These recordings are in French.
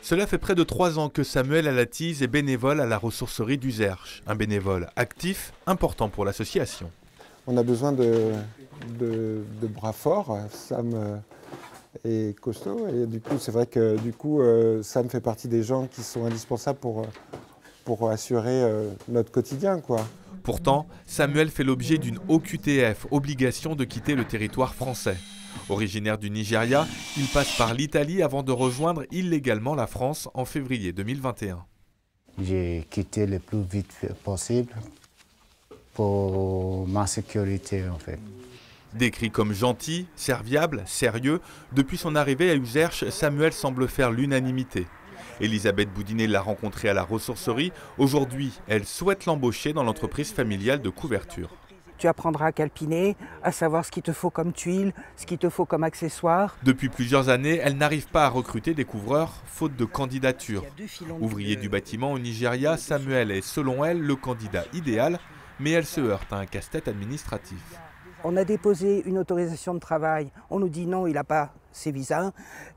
Cela fait près de 3 ans que Samuel Alatise est bénévole à la ressourcerie d'Uzerche, un bénévole actif, important pour l'association. On a besoin de bras forts. Sam est costaud et du coup c'est vrai que Sam fait partie des gens qui sont indispensables pour assurer notre quotidien, quoi. Pourtant, Samuel fait l'objet d'une OQTF, obligation de quitter le territoire français. Originaire du Nigeria, il passe par l'Italie avant de rejoindre illégalement la France en février 2021. J'ai quitté le plus vite possible pour ma sécurité en fait. Décrit comme gentil, serviable, sérieux, depuis son arrivée à Uzerche, Samuel semble faire l'unanimité. Elisabeth Boudinet l'a rencontré à la ressourcerie. Aujourd'hui, elle souhaite l'embaucher dans l'entreprise familiale de couverture. Tu apprendras à calpiner, à savoir ce qu'il te faut comme tuiles, ce qu'il te faut comme accessoires. Depuis plusieurs années, elle n'arrive pas à recruter des couvreurs, faute de candidature. Ouvrier du bâtiment au Nigeria, Samuel est, selon elle, le candidat idéal, mais elle se heurte à un casse-tête administratif. On a déposé une autorisation de travail, on nous dit non, il n'a pas ses visas,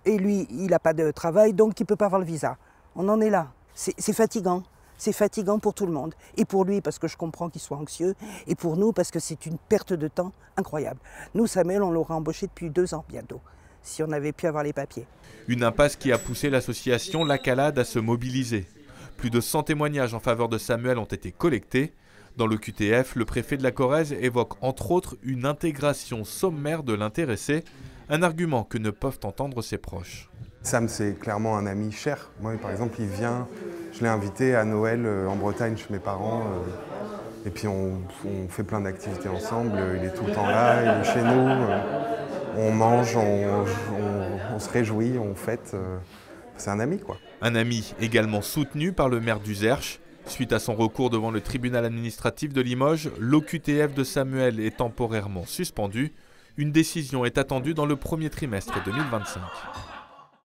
et lui, il n'a pas de travail, donc il ne peut pas avoir le visa. On en est là. C'est fatigant. C'est fatigant pour tout le monde. Et pour lui, parce que je comprends qu'il soit anxieux, et pour nous, parce que c'est une perte de temps incroyable. Nous, Samuel, on l'aurait embauché depuis 2 ans bientôt, si on avait pu avoir les papiers. Une impasse qui a poussé l'association La Calade à se mobiliser. Plus de 100 témoignages en faveur de Samuel ont été collectés. Dans le QTF, le préfet de la Corrèze évoque entre autres une intégration sommaire de l'intéressé, un argument que ne peuvent entendre ses proches. Sam, c'est clairement un ami cher. Moi, par exemple, il vient, je l'ai invité à Noël en Bretagne chez mes parents. Et puis on fait plein d'activités ensemble. Il est tout le temps là, il est chez nous. On mange, on se réjouit, on fête. C'est un ami, quoi. Un ami également soutenu par le maire d'Uzerche. Suite à son recours devant le tribunal administratif de Limoges, l'OQTF de Samuel est temporairement suspendu. Une décision est attendue dans le premier trimestre 2025.